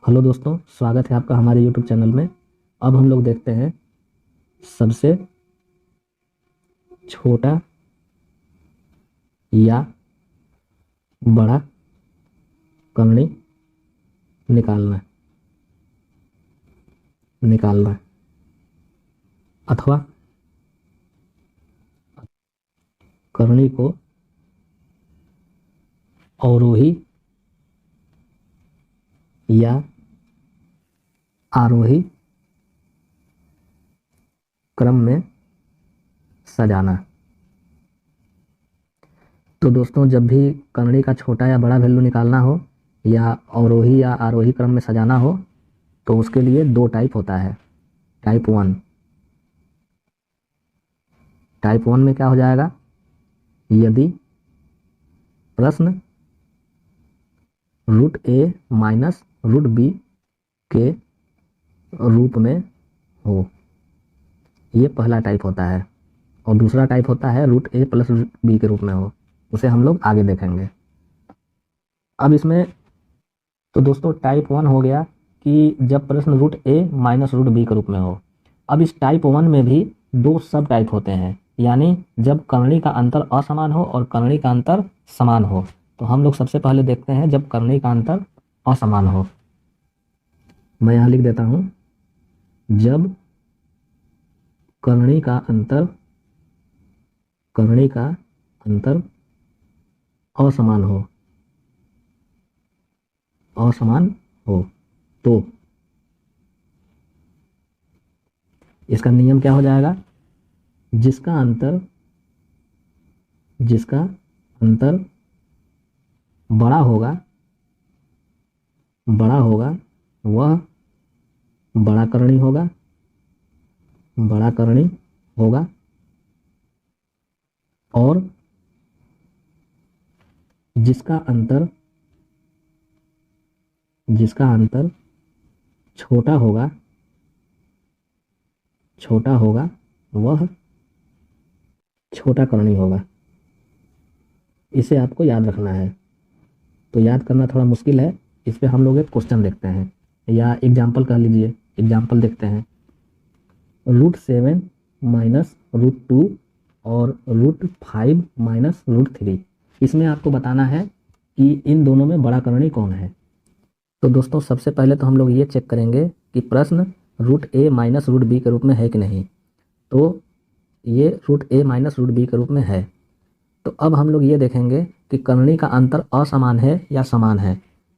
Hello दोस्तों, स्वागत है आपका हमारे यूट्यूब चैनल में। अब हम लोग देखते हैं सबसे छोटा या बड़ा करनी निकालना निकालना अथवा करनी को अवरोही या आरोही क्रम में सजाना। तो दोस्तों, जब भी करनी का छोटा या बड़ा वैल्यू निकालना हो या अवरोही या आरोही क्रम में सजाना हो तो उसके लिए दो टाइप होता है। टाइप वन में क्या हो जाएगा, यदि प्रश्न रूट ए माइनस रूट बी के रूप में हो, ये पहला टाइप होता है। और दूसरा टाइप होता है रूट ए प्लस रूट बी के रूप में हो, उसे हम लोग आगे देखेंगे। अब इसमें तो दोस्तों टाइप वन हो गया कि जब प्रश्न रूट ए माइनस रूट बी के रूप में हो। अब इस टाइप वन में भी दो सब टाइप होते हैं, यानी जब करनी का अंतर असमान हो और करनी का अंतर समान हो। तो हम लोग सबसे पहले देखते हैं जब करनी का अंतर असमान हो। मैं यहाँ लिख देता हूँ, जब करनी का अंतर असमान हो तो इसका नियम क्या हो जाएगा, जिसका अंतर बड़ा होगा वह बड़ा करनी होगा और जिसका अंतर छोटा होगा वह छोटा करनी होगा। इसे आपको याद रखना है। तो याद करना थोड़ा मुश्किल है, इस पे हम लोग एक क्वेश्चन देखते हैं या एग्जाम्पल कह लीजिए। एग्जाम्पल देखते हैं, √7 माइनस √2 और √5 माइनस √3। इसमें आपको बताना है कि इन दोनों में बड़ा करनी कौन है। तो दोस्तों सबसे पहले तो हम लोग ये चेक करेंगे कि प्रश्न रूट ए माइनस रूट बी के रूप में है कि नहीं। तो ये रूट ए माइनस रूट बी के रूप में है। तो अब हम लोग ये देखेंगे कि करनी का अंतर असमान है या समान है।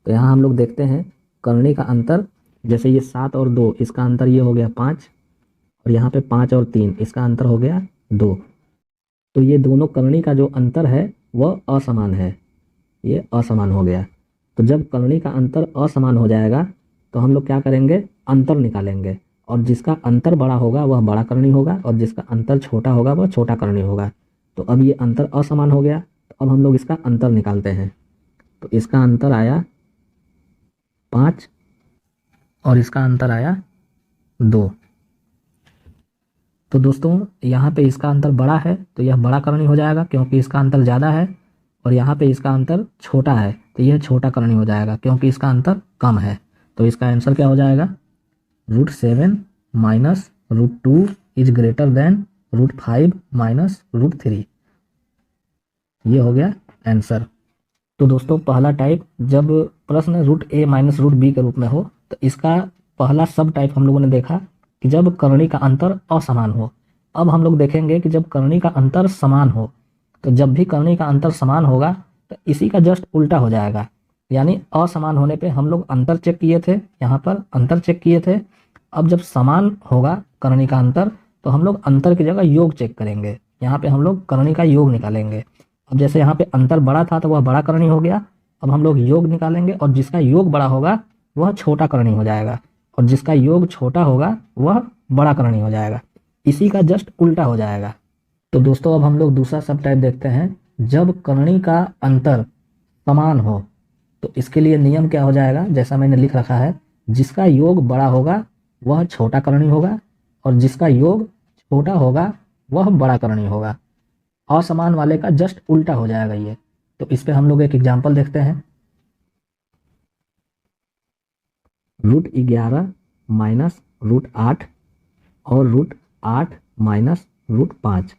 तो यहाँ हम लोग देखते हैं करनी का अंतर, जैसे ये 7 और 2, इसका अंतर ये हो गया 5, और यहाँ पे 5 और 3, इसका अंतर हो गया 2। तो ये दोनों करनी का जो अंतर है वह असमान है, ये असमान हो गया। तो जब करनी का अंतर असमान हो जाएगा तो हम लोग क्या करेंगे, अंतर निकालेंगे, और जिसका अंतर बड़ा होगा वह बड़ा करनी होगा और जिसका अंतर छोटा होगा वह छोटा करनी होगा। तो अब ये अंतर असमान हो गया, तो अब हम लोग इसका अंतर निकालते हैं। तो इसका अंतर आया 5 और इसका अंतर आया 2। तो दोस्तों यहाँ पे इसका अंतर बड़ा है तो यह बड़ा करनी हो जाएगा क्योंकि इसका अंतर ज़्यादा है, और यहाँ पे इसका अंतर छोटा है तो यह छोटा करनी हो जाएगा क्योंकि इसका अंतर कम है। तो इसका आंसर क्या हो जाएगा, √7 minus √2 is greater than √5 minus √3। ये हो गया आंसर। तो दोस्तों पहला टाइप, जब प्रश्न रूट ए माइनस रूट बी के रूप में हो, तो इसका पहला सब टाइप हम लोगों ने देखा कि जब करनी का अंतर असमान हो। अब हम लोग देखेंगे कि जब करनी का अंतर समान हो। तो जब भी करनी का अंतर समान होगा तो इसी का जस्ट उल्टा हो जाएगा, यानी असमान होने पे हम लोग अंतर चेक किए थे, यहाँ पर अंतर चेक किए थे। अब जब समान होगा करनी का अंतर तो हम लोग अंतर की जगह योग चेक करेंगे, यहाँ पे हम लोग करनी का योग निकालेंगे। अब जैसे यहाँ पे अंतर बड़ा था तो वह बड़ा करनी हो गया, अब हम लोग योग निकालेंगे और जिसका योग बड़ा होगा वह छोटा करनी हो जाएगा और जिसका योग छोटा होगा वह बड़ा करनी हो जाएगा। इसी का जस्ट उल्टा हो जाएगा। तो दोस्तों अब हम लोग दूसरा सब टाइप देखते हैं, जब करनी का अंतर समान हो। तो इसके लिए नियम क्या हो जाएगा, जैसा मैंने लिख रखा है, जिसका योग बड़ा होगा वह छोटा करनी होगा और जिसका योग छोटा होगा वह बड़ा करनी होगा। असमान वाले का जस्ट उल्टा हो जाएगा ये। तो इस पे हम लोग एक एग्जांपल देखते हैं। √11 माइनस √8 और √8 माइनस √5।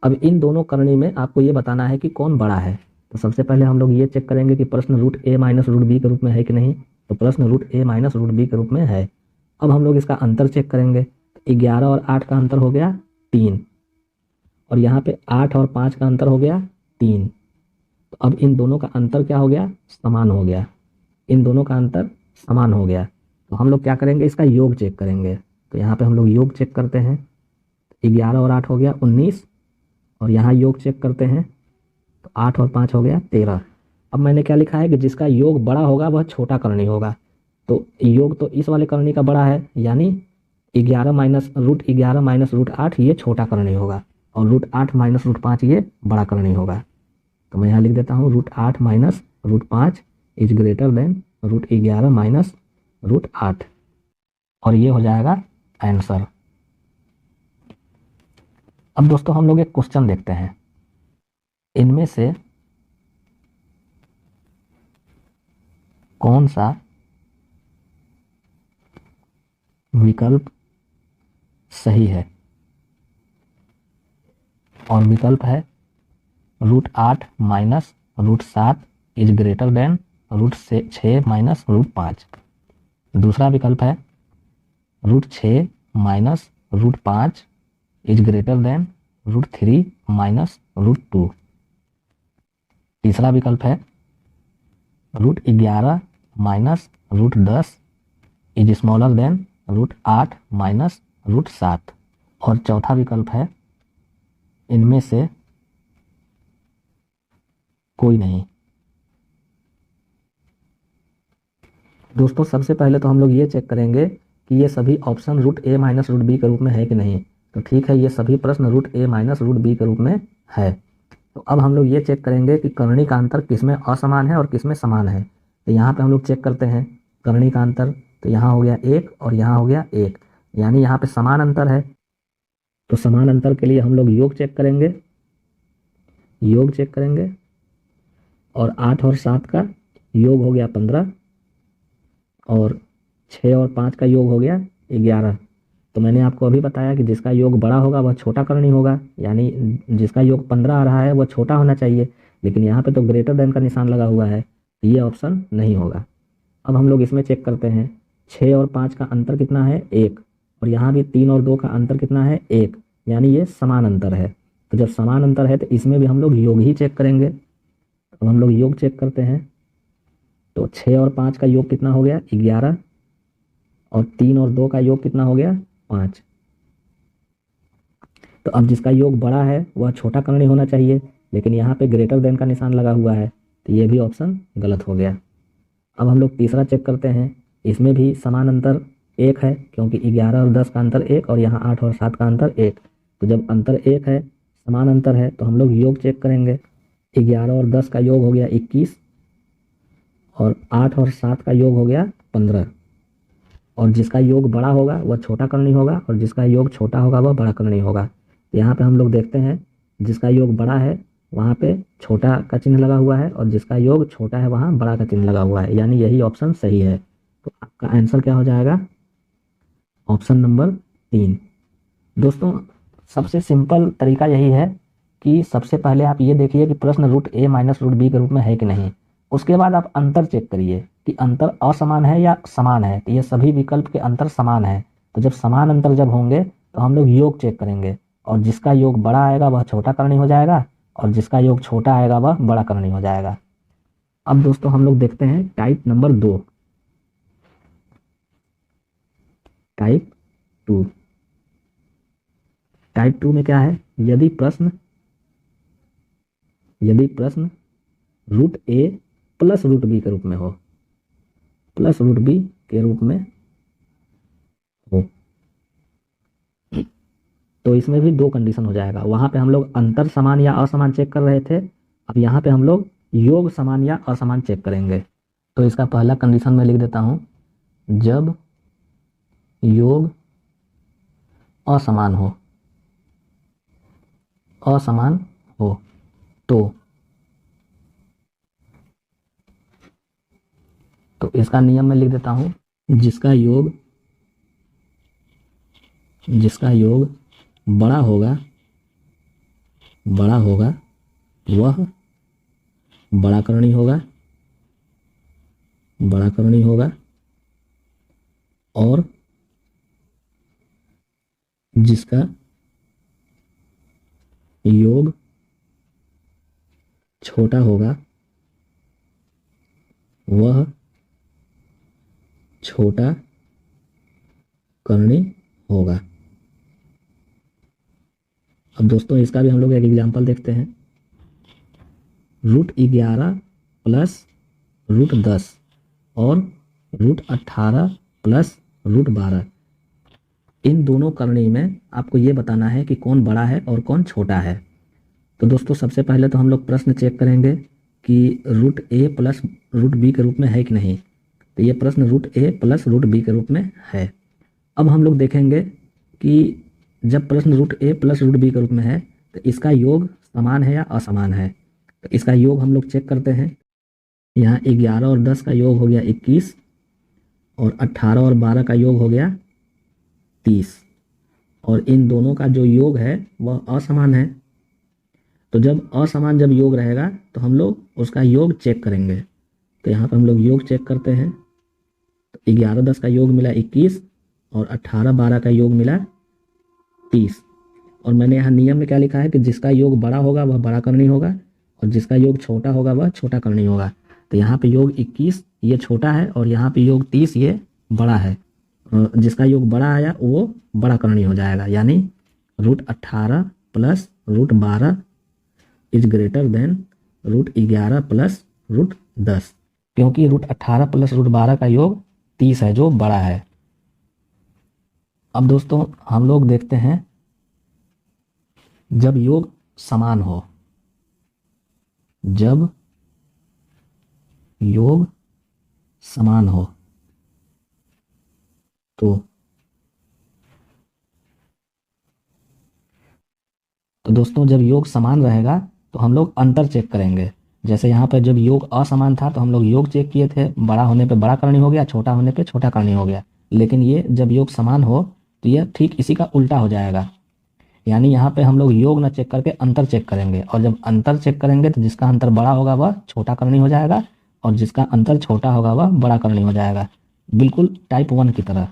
अब इन दोनों करनी में आपको ये बताना है कि कौन बड़ा है। तो सबसे पहले हम लोग ये चेक करेंगे कि प्रश्न √a माइनस √b के रूप में है कि नहीं। तो प्रश्न √a माइनस √b के रूप में है। अब हम लोग इसका अंतर चेक करेंगे। 11 और 8 का अंतर हो गया 3, और यहाँ पे 8 और 5 का अंतर हो गया 3। तो अब इन दोनों का अंतर क्या हो गया, समान हो गया। इन दोनों का अंतर समान हो गया। तो हम लोग क्या करेंगे, इसका योग चेक करेंगे। तो यहाँ पे हम लोग योग चेक करते हैं। 11 और 8 हो गया 19, और यहाँ योग चेक करते हैं तो 8 और 5 हो गया 13। अब मैंने क्या लिखा है कि जिसका योग बड़ा होगा वह छोटा करनी होगा। तो योग तो इस वाले करनी का बड़ा है, यानी 11 माइनस √8 ये छोटा करनी होगा, और √8 माइनस √5 ये बड़ा करनी होगा। तो मैं यहाँ लिख देता हूँ √8 minus √5 is greater than √11 minus √8, और ये हो जाएगा आंसर। अब दोस्तों हम लोग एक क्वेश्चन देखते हैं। इनमें से कौन सा विकल्प सही है, और विकल्प है √8 minus √7 is greater than √6 minus √5। दूसरा विकल्प है √6 minus √5 is greater than √3 minus √2। तीसरा विकल्प है √11 minus √10 is smaller than √8 minus √7। और चौथा विकल्प है इनमें से कोई नहीं। दोस्तों सबसे पहले तो हम लोग ये चेक करेंगे कि ये सभी ऑप्शन √a माइनस √b के रूप में है कि नहीं। तो ठीक है, ये सभी प्रश्न √a माइनस √b के रूप में है। तो अब हम लोग ये चेक करेंगे कि करनी का अंतर किसमें असमान है और किसमें समान है। तो यहाँ पे हम लोग चेक करते हैं करनी का अंतर। तो यहाँ हो गया 1 और यहाँ हो गया 1, यानी यहाँ पे समान अंतर है। तो समान अंतर के लिए हम लोग योग चेक करेंगे। योग चेक करेंगे, और 8 और 7 का योग हो गया 15, और 6 और 5 का योग हो गया 11। तो मैंने आपको अभी बताया कि जिसका योग बड़ा होगा वह छोटा करनी होगा, यानी जिसका योग 15 आ रहा है वह छोटा होना चाहिए। लेकिन यहाँ पे तो ग्रेटर देन का निशान लगा हुआ है, तो ये ऑप्शन नहीं होगा। अब हम लोग इसमें चेक करते हैं 6 और 5 का अंतर कितना है 1, और यहाँ भी 3 और 2 का अंतर कितना है 1, यानी ये समान अंतर है। तो जब समान अंतर है तो इसमें भी हम लोग योग ही चेक करेंगे। अब हम लोग योग चेक करते हैं। तो 6 और 5 का योग कितना हो गया 11, और 3 और 2 का योग कितना हो गया 5। तो अब जिसका योग बड़ा है वह छोटा करनी होना चाहिए, लेकिन यहाँ पे ग्रेटर देन का निशान लगा हुआ है, तो ये भी ऑप्शन गलत हो गया। अब हम लोग तीसरा चेक करते हैं। इसमें भी समान अंतर 1 है, क्योंकि 11 और 10 का अंतर 1, और यहाँ 8 और 7 का अंतर 1। तो जब अंतर 1 है, समान अंतर है, तो हम लोग योग चेक करेंगे। 11 और 10 का योग हो गया 21, और 8 और 7 का योग हो गया 15। और जिसका योग बड़ा होगा वह छोटा करनी होगा, और जिसका योग छोटा होगा वह बड़ा करनी होगा। तो यहाँ पे हम लोग देखते हैं जिसका योग बड़ा है वहाँ पे छोटा का चिन्ह लगा हुआ है, और जिसका योग छोटा है वहाँ बड़ा का चिन्ह लगा हुआ है, यानी यही ऑप्शन सही है। तो आपका आंसर क्या हो जाएगा, ऑप्शन नंबर 3। दोस्तों सबसे सिंपल तरीका यही है कि सबसे पहले आप ये देखिए कि प्रश्न √a माइनस √b के रूप में है कि नहीं। उसके बाद आप अंतर चेक करिए कि अंतर असमान है या समान है। तो ये सभी विकल्प के अंतर समान है। तो जब समान अंतर जब होंगे तो हम लोग योग चेक करेंगे, और जिसका योग बड़ा आएगा वह छोटा करनी हो जाएगा, और जिसका योग छोटा आएगा वह बड़ा करनी हो जाएगा। अब दोस्तों हम लोग देखते हैं टाइप नंबर 2। टाइप 2। टाइप 2 में क्या है, यदि प्रश्न √a प्लस √b के रूप में हो, प्लस √b के रूप में हो, तो इसमें भी दो कंडीशन हो जाएगा। वहां पे हम लोग अंतर समान या असमान चेक कर रहे थे, अब यहाँ पे हम लोग योग समान या असमान चेक करेंगे। तो इसका पहला कंडीशन मैं लिख देता हूं, जब योग असमान हो, असमान हो तो इसका नियम मैं लिख देता हूँ, जिसका योग बड़ा होगा वह बड़ा करणी होगा, और जिसका योग छोटा होगा वह छोटा करणी होगा। अब दोस्तों इसका भी हम लोग एक एग्जांपल देखते हैं। √11 प्लस √10 और √18 प्लस √12, इन दोनों करणी में आपको ये बताना है कि कौन बड़ा है और कौन छोटा है। तो दोस्तों सबसे पहले तो हम लोग प्रश्न चेक करेंगे कि √a प्लस √b के रूप में है कि नहीं। तो ये प्रश्न √a प्लस √b के रूप में है। अब हम लोग देखेंगे कि जब प्रश्न √a प्लस √b के रूप में है तो इसका योग समान है या असमान है। तो इसका योग हम लोग चेक करते हैं। यहाँ 11 और 10 का योग हो गया 21, और 18 और 12 का योग हो गया 30, और इन दोनों का जो योग है वह असमान है। तो जब असमान योग रहेगा तो हम लोग उसका योग चेक करेंगे। तो यहाँ पर हम लोग योग चेक करते हैं। तो 11-10 का योग मिला 21, और 18-12 का योग मिला 30। और मैंने यहाँ नियम में क्या लिखा है कि जिसका योग बड़ा होगा वह बड़ा करनी होगा, और जिसका योग छोटा होगा वह छोटा करनी होगा। तो यहाँ पे योग 21 ये छोटा है, और यहाँ पे योग 30 ये बड़ा है। जिसका योग बड़ा आया वो बड़ा करनी हो जाएगा, यानी √18 plus √12 is greater than √11 plus √10, क्योंकि √18 प्लस √12 का योग 30 है जो बड़ा है। अब दोस्तों हम लोग देखते हैं जब योग समान हो, जब योग समान हो तो दोस्तों जब योग समान रहेगा तो हम लोग अंतर चेक करेंगे। जैसे यहाँ पर जब योग असमान था तो हम लोग योग चेक किए थे, बड़ा होने पे बड़ा करनी हो गया, छोटा होने पे छोटा करनी हो गया। लेकिन ये जब योग समान हो तो यह ठीक इसी का उल्टा हो जाएगा, यानी यहाँ पे हम लोग योग ना चेक करके अंतर चेक करेंगे। और जब अंतर चेक करेंगे तो जिसका अंतर बड़ा होगा वह छोटा करनी हो जाएगा, और जिसका अंतर छोटा होगा वह बड़ा करनी हो जाएगा, बिल्कुल टाइप 1 की तरह।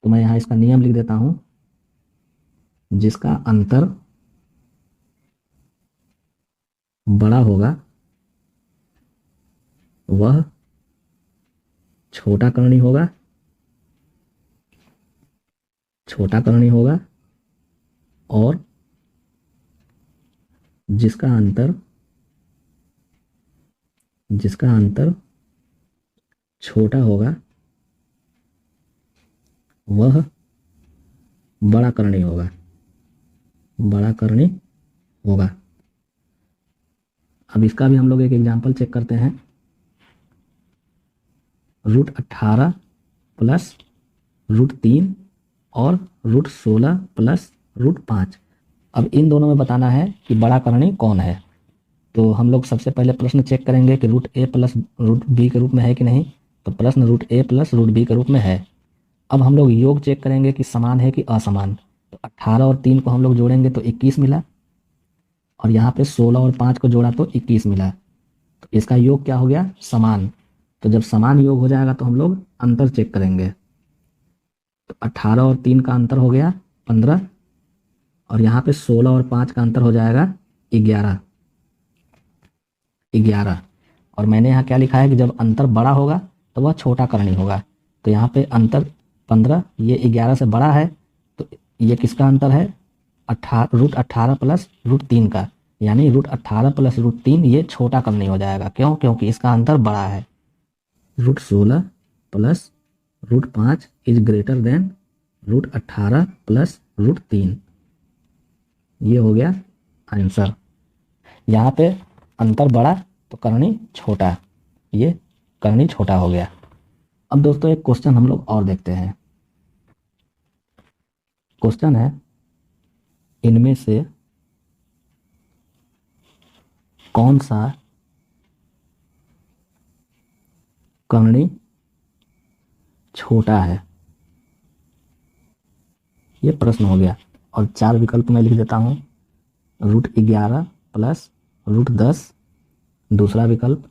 तो मैं यहाँ इसका नियम लिख देता हूँ, जिसका अंतर बड़ा होगा वह छोटा करनी होगा, और जिसका अंतर छोटा होगा वह बड़ा करनी होगा। अब इसका भी हम लोग एक एग्जांपल चेक करते हैं। √18 प्लस √3 और √16 प्लस √5। अब इन दोनों में बताना है कि बड़ा करनी कौन है। तो हम लोग सबसे पहले प्रश्न चेक करेंगे कि √a प्लस √b के रूप में है कि नहीं। तो प्रश्न √a प्लस √b के रूप में है। अब हम लोग योग चेक करेंगे कि समान है कि असमान। तो 18 और 3 को हम लोग जोड़ेंगे तो 21 मिला, और यहाँ पे 16 और 5 को जोड़ा तो 21 मिला। तो इसका योग क्या हो गया? समान। तो जब समान योग हो जाएगा तो हम लोग अंतर चेक करेंगे। तो 18 और 3 का अंतर हो गया 15, और यहाँ पे 16 और 5 का अंतर हो जाएगा 11। और मैंने यहाँ क्या लिखा है कि जब अंतर बड़ा होगा तो वह छोटा करनी होगा। तो यहाँ पे अंतर 15, ये 11 से बड़ा है, तो ये किसका अंतर है? √18 प्लस √3 का, यानी √18 प्लस √3 ये छोटा करनी हो जाएगा। क्यों? क्योंकि इसका अंतर बड़ा है। √16 plus √5 is greater than √18 plus √3, ये हो गया आंसर। यहाँ पे अंतर बड़ा तो करनी छोटा, ये करनी छोटा हो गया। अब दोस्तों एक क्वेश्चन हम लोग और देखते हैं। क्वेश्चन है, इनमें से कौन सा करनी छोटा है। ये प्रश्न हो गया। और 4 विकल्प मैं लिख देता हूँ। √11 प्लस √10, दूसरा विकल्प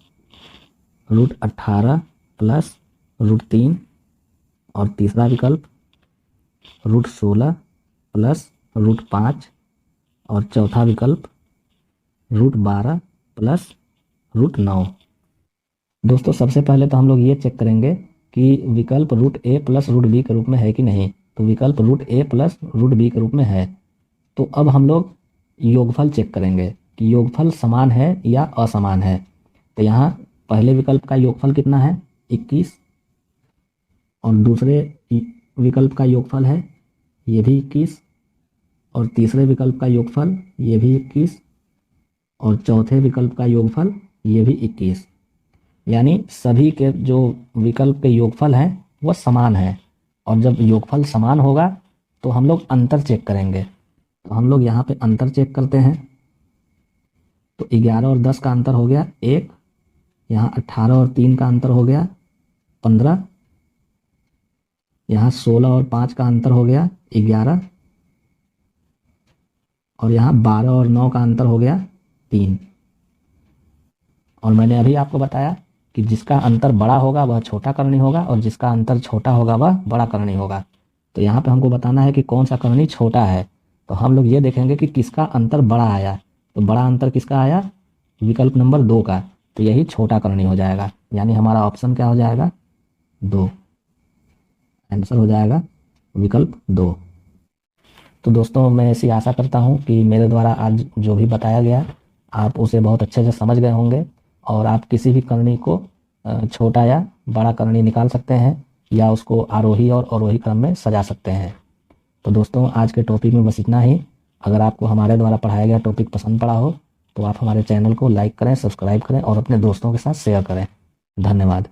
√18 प्लस √3, और तीसरा विकल्प √16 प्लस √5, और चौथा विकल्प √12 प्लस √9। दोस्तों सबसे पहले तो हम लोग ये चेक करेंगे कि विकल्प √a प्लस √b के रूप में है कि नहीं। तो विकल्प √a प्लस √b के रूप में है। तो अब हम लोग योगफल चेक करेंगे कि योगफल समान है या असमान है। तो यहाँ पहले विकल्प का योगफल कितना है 21, और दूसरे विकल्प का योगफल है ये भी 21, और तीसरे विकल्प का योगफल ये भी 21, और चौथे विकल्प का योगफल ये भी 21। यानी सभी के जो विकल्प के योगफल हैं वो समान हैं। और जब योगफल समान होगा तो हम लोग अंतर चेक करेंगे। तो हम लोग यहाँ पे अंतर चेक करते हैं। तो 11 और 10 का अंतर हो गया 1, यहाँ 18 और 3 का अंतर हो गया 15, यहाँ 16 और 5 का अंतर हो गया 11, और यहाँ 12 और 9 का अंतर हो गया 3। और मैंने अभी आपको बताया कि जिसका अंतर बड़ा होगा वह छोटा करनी होगा, और जिसका अंतर छोटा होगा वह बड़ा करनी होगा। तो यहाँ पे हमको बताना है कि कौन सा करनी छोटा है। तो हम लोग ये देखेंगे कि किसका अंतर बड़ा आया। तो बड़ा अंतर किसका आया, विकल्प नंबर 2 का। तो यही छोटा करनी हो जाएगा। यानी हमारा ऑप्शन क्या हो जाएगा 2, आंसर हो जाएगा विकल्प 2। तो दोस्तों मैं ऐसी आशा करता हूँ कि मेरे द्वारा आज जो भी बताया गया आप उसे बहुत अच्छे से समझ गए होंगे, और आप किसी भी करनी को छोटा या बड़ा करनी निकाल सकते हैं, या उसको आरोही और अवरोही क्रम में सजा सकते हैं। तो दोस्तों आज के टॉपिक में बस इतना ही। अगर आपको हमारे द्वारा पढ़ाया गया टॉपिक पसंद पड़ा हो तो आप हमारे चैनल को लाइक करें, सब्सक्राइब करें और अपने दोस्तों के साथ शेयर करें। धन्यवाद।